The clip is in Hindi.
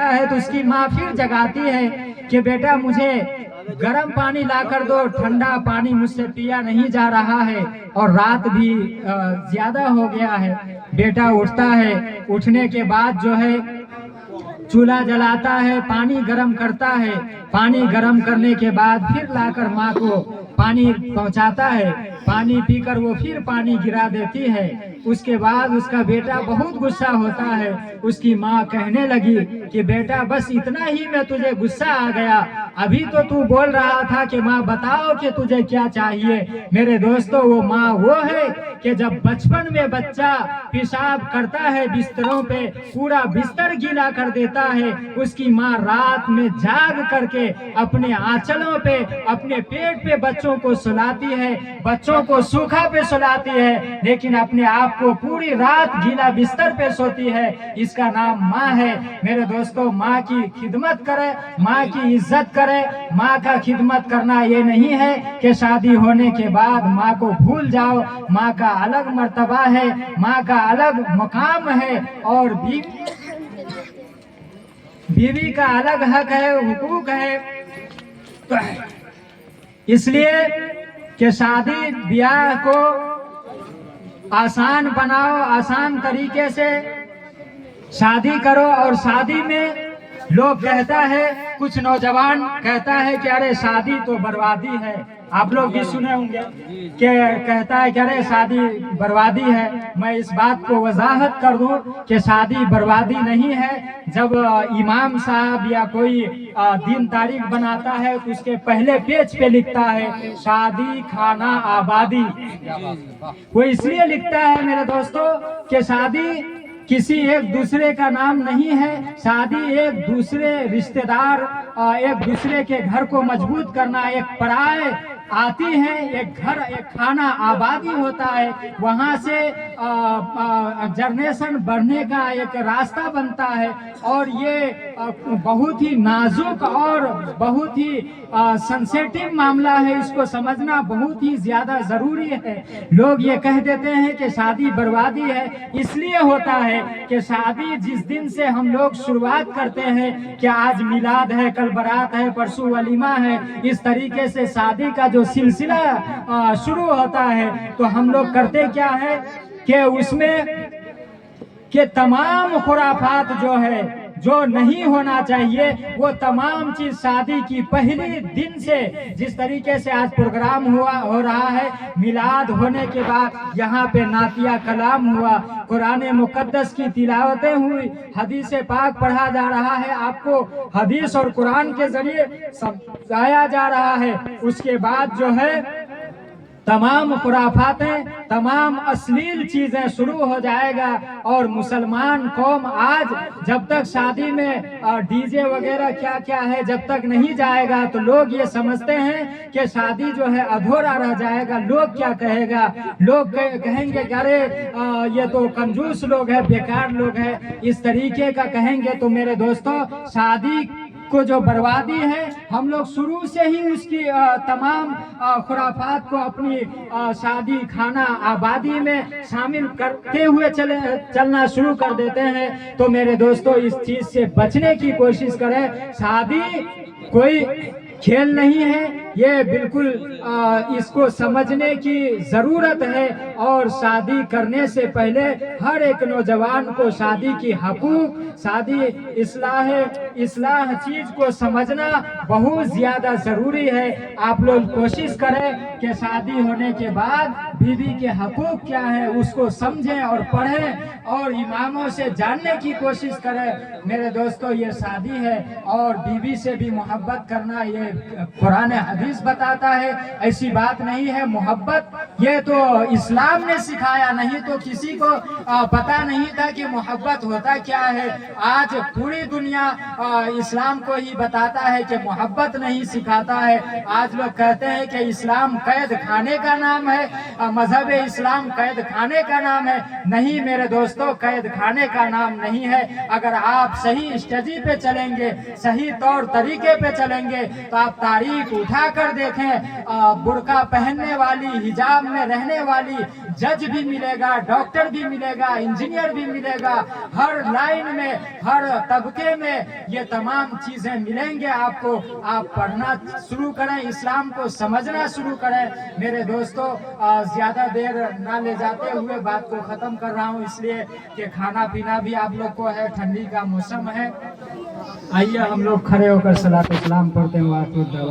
है तो उसकी माँ फिर जगाती है कि बेटा मुझे गर्म पानी ला कर दो, ठंडा पानी मुझसे पिया नहीं जा रहा है और रात भी ज्यादा हो गया है। बेटा उठता है, उठने के बाद जो है चूल्हा जलाता है, पानी गर्म करता है। पानी गर्म करने के बाद फिर लाकर माँ को पानी पहुँचाता है। पानी पीकर वो फिर पानी गिरा देती है। उसके बाद उसका बेटा बहुत गुस्सा होता है। उसकी माँ कहने लगी कि बेटा बस इतना ही में तुझे गुस्सा आ गया, अभी तो तू बोल रहा था कि माँ बताओ कि तुझे क्या चाहिए। मेरे दोस्तों, वो माँ वो है कि जब बचपन में बच्चा पेशाब करता है बिस्तरों पे, पूरा बिस्तर गीला कर देता है, उसकी माँ रात में जाग करके अपने आंचलों पे, अपने पेट पे बच्चों को सुलाती है, बच्चों को सूखा पे सुलाती है, लेकिन अपने आप को पूरी रात गीला बिस्तर पे सोती है। इसका नाम माँ है। मेरे दोस्तों, माँ की खिदमत करें, माँ की इज्जत करें। माँ का खिदमत करना ये नहीं है कि शादी होने के बाद माँ को भूल जाओ। माँ का अलग मर्तबा है, माँ का अलग मकाम है और बीवी का अलग हक है, हुकूक है। तो इसलिए कि शादी ब्याह को आसान बनाओ, आसान तरीके से शादी करो। और शादी में लोग कहता है, कुछ नौजवान कहता है कि अरे शादी तो बर्बादी है। आप लोग भी सुने होंगे कि कहता है कि अरे शादी बर्बादी है। मैं इस बात को वजाहत कर दूं कि शादी बर्बादी नहीं है। जब इमाम साहब या कोई दिन तारीख बनाता है तो उसके पहले पेज पे लिखता है शादी खाना आबादी। वो इसलिए लिखता है मेरे दोस्तों कि शादी किसी एक दूसरे का नाम नहीं है। शादी एक दूसरे रिश्तेदार, एक दूसरे के घर को मजबूत करना, एक पराए आती है, एक घर, एक खाना आबादी होता है, वहाँ से जनरेशन बढ़ने का एक रास्ता बनता है। और ये बहुत ही नाजुक और बहुत ही सेंसिटिव मामला है, इसको समझना बहुत ही ज्यादा जरूरी है। लोग ये कह देते हैं कि शादी बर्बादी है, इसलिए होता है कि शादी जिस दिन से हम लोग शुरुआत करते हैं कि आज मिलाद है, कल बारात है, परसों वलीमा है, इस तरीके से शादी का जो सिलसिला शुरू होता है, तो हम लोग करते क्या है कि उसमें के तमाम खुराफात जो है, जो नहीं होना चाहिए, वो तमाम चीज शादी की पहली दिन से, जिस तरीके से आज प्रोग्राम हो रहा है, मिलाद होने के बाद यहाँ पे नातिया कलाम हुआ, कुरान मुकद्दस की तिलावतें हुई, हदीस पाक पढ़ा जा रहा है, आपको हदीस और कुरान के जरिए समझाया जा रहा है। उसके बाद जो है तमाम खुराफातें, तमाम अश्लील चीजें शुरू हो जाएगा। और मुसलमान कौम आज जब तक शादी में डीजे वगैरह क्या क्या है जब तक नहीं जाएगा, तो लोग ये समझते हैं कि शादी जो है अधूरा रह जाएगा। लोग क्या कहेगा, लोग कहेंगे कि अरे ये तो कंजूस लोग हैं, बेकार लोग हैं, इस तरीके का कहेंगे। तो मेरे दोस्तों, शादी को जो बर्बादी है, हम लोग शुरू से ही उसकी तमाम खुराफात को अपनी शादी खाना आबादी में शामिल करते हुए चलना शुरू कर देते हैं। तो मेरे दोस्तों, इस चीज से बचने की कोशिश करें। शादी कोई खेल नहीं है, ये बिल्कुल इसको समझने की जरूरत है। और शादी करने से पहले हर एक नौजवान को शादी की हकूक, शादी इस्लाह चीज को समझना बहुत ज्यादा जरूरी है। आप लोग कोशिश करें कि शादी होने के बाद बीवी के हकूक क्या है उसको समझें और पढ़ें और इमामों से जानने की कोशिश करें। मेरे दोस्तों, ये शादी है और बीवी से भी मोहब्बत करना ये कुरान हदीस बताता है। ऐसी बात नहीं है। मोहब्बत ये तो इस्लाम ने सिखाया, नहीं तो किसी को पता नहीं था कि मोहब्बत होता क्या है। आज पूरी दुनिया इस्लाम को ही बताता है कि मोहब्बत नहीं सिखाता है। आज लोग कहते हैं कि इस्लाम कैद खाने का नाम है, मजहब इस्लाम कैद खाने का नाम है। नहीं मेरे दोस्तों, कैद खाने का नाम नहीं है। अगर आप सही स्टडी पे चलेंगे, सही तौर तरीके पे चलेंगे, तो आप तारीख उठा कर देखें, बुर्का पहनने वाली, हिजाब में रहने वाली जज भी मिलेगा, डॉक्टर भी मिलेगा, इंजीनियर भी मिलेगा, हर लाइन में, हर तबके में ये तमाम चीजें मिलेंगे आपको। आप पढ़ना शुरू करें, इस्लाम को समझना शुरू करें। मेरे दोस्तों, ज्यादा देर ना ले जाते हुए बात को खत्म कर रहा हूँ, इसलिए कि खाना पीना भी आप लोग को है, ठंडी का मौसम है। आइए हम लोग खड़े होकर सलात सलाम पढ़ते हैं।